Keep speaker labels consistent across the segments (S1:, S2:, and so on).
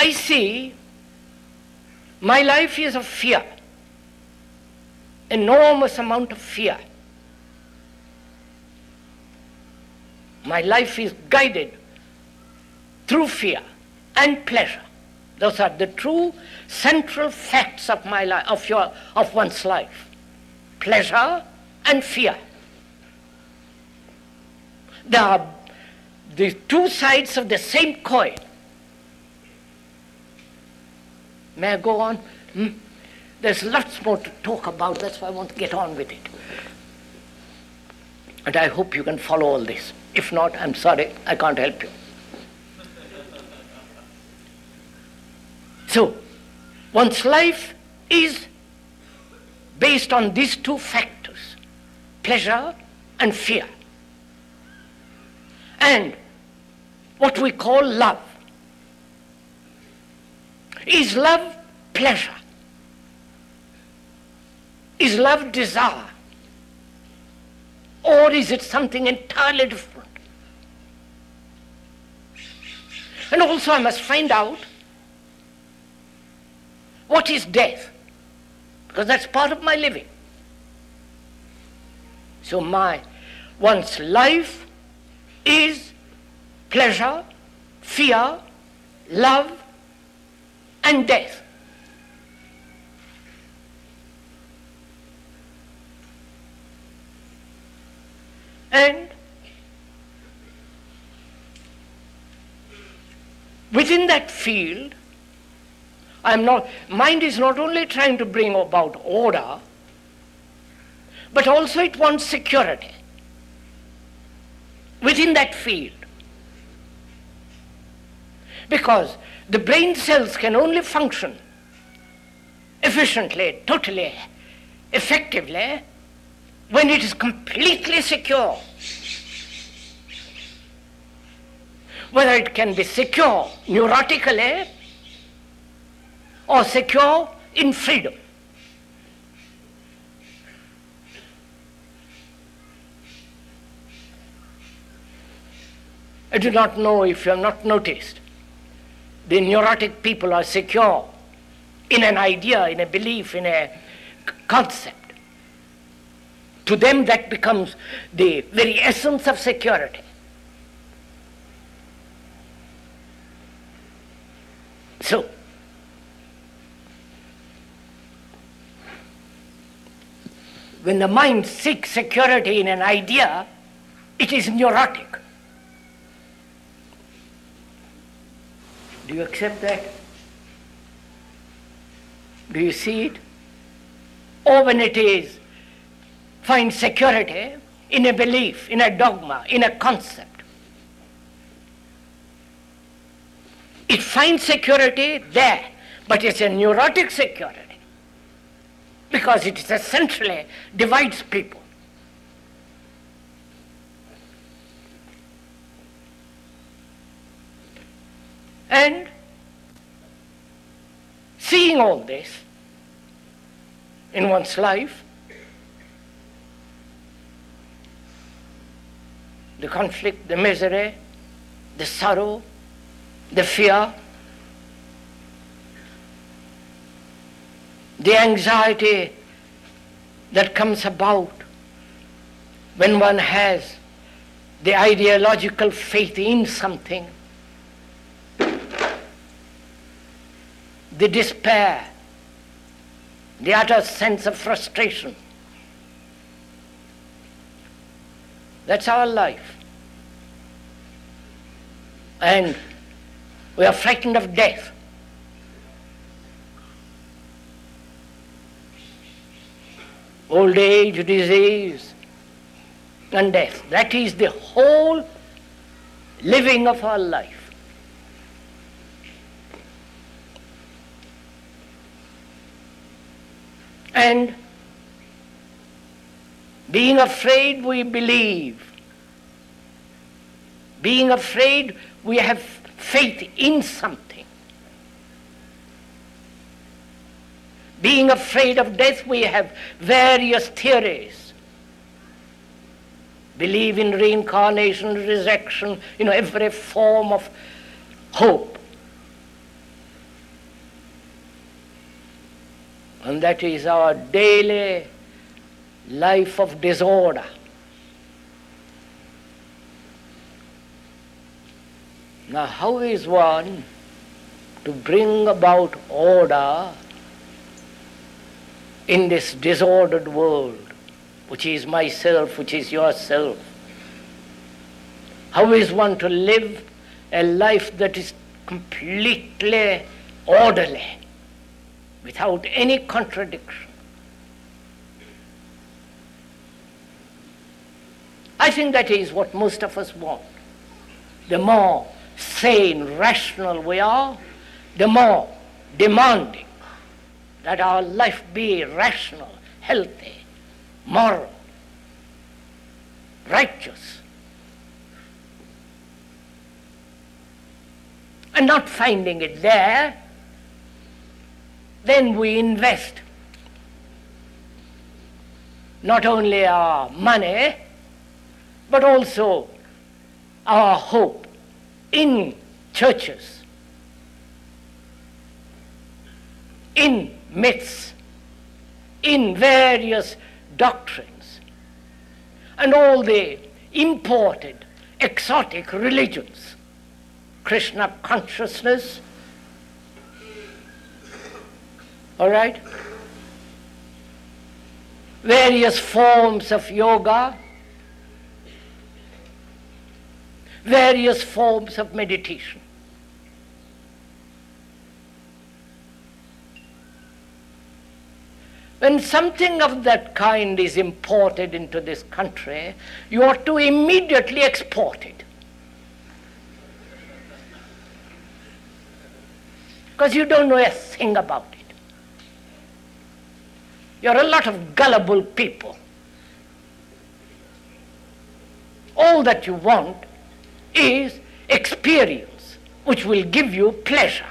S1: I see my life is of fear, enormous amount of fear. My life is guided through fear and pleasure. Those are the true central facts of my life, of one's life. Pleasure and fear. They are the two sides of the same coin. May I go on? There's lots more to talk about, that's why I want to get on with it. And I hope you can follow all this. If not, I'm sorry, I can't help you. So, one's life is based on these two factors, pleasure and fear. And what we call love. Is love pleasure? Is love desire? Or is it something entirely different? And also I must find out what is death, because that's part of my living. So one's life is pleasure, fear, love, and death. And within that field, mind is not only trying to bring about order, but also it wants security within that field. Because the brain cells can only function efficiently, totally, effectively, when it is completely secure. Whether it can be secure neurotically or secure in freedom. I do not know if you have not noticed. The neurotic people are secure in an idea, in a belief, in a concept. To them that becomes the very essence of security. So, when the mind seeks security in an idea, it is neurotic. Do you accept that? Do you see it? Or when it is finds security in a belief, in a dogma, in a concept. It finds security there, but it's a neurotic security because it essentially divides people. And seeing all this in one's life, the conflict, the misery, the sorrow, the fear, the anxiety that comes about when one has the ideological faith in something, the despair, the utter sense of frustration. That's our life. And we are frightened of death. Old age, disease, and death. That is the whole living of our life. And being afraid, we believe. Being afraid, we have faith in something. Being afraid of death, we have various theories. Believe in reincarnation, resurrection, every form of hope. And that is our daily life of disorder. Now, how is one to bring about order in this disordered world, which is myself, which is yourself? How is one to live a life that is completely orderly, without any contradiction? I think that is what most of us want. The more sane, rational we are, the more demanding that our life be rational, healthy, moral, righteous. And not finding it there, then we invest not only our money, but also our hope in churches, in myths, in various doctrines, and all the imported exotic religions, Krishna consciousness, all right, various forms of yoga, various forms of meditation. When something of that kind is imported into this country, you ought to immediately export it. Because you don't know a thing about it. You're a lot of gullible people. All that you want is experience, which will give you pleasure.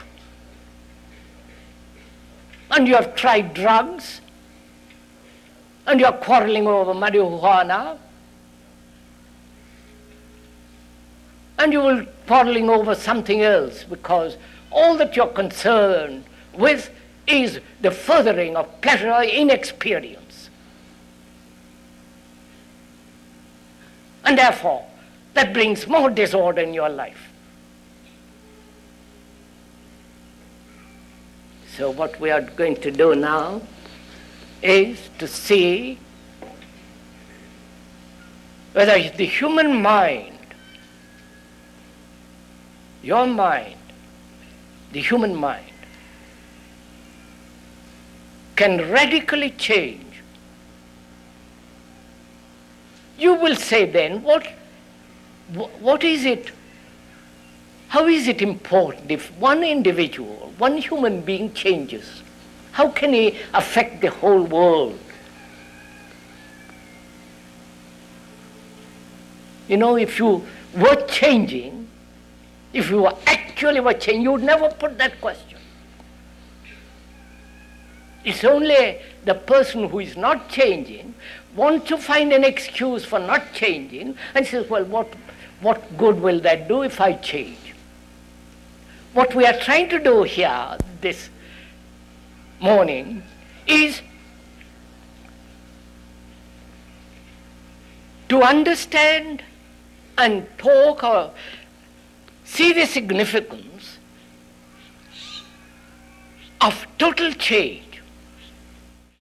S1: And you have tried drugs, and you're quarreling over marijuana, and you will quarreling over something else, because all that you're concerned with is the furthering of pleasure in experience. And therefore, that brings more disorder in your life. So what we are going to do now is to see whether the human mind, your mind, the human mind, can radically change. You will say then, what is it? How is it important if one individual, one human being changes? How can he affect the whole world? You know, if you were changing, if you actually were changing, you would never put that question. It's only the person who is not changing wants to find an excuse for not changing and says, well, what good will that do if I change? What we are trying to do here this morning is to understand and talk or see the significance of total change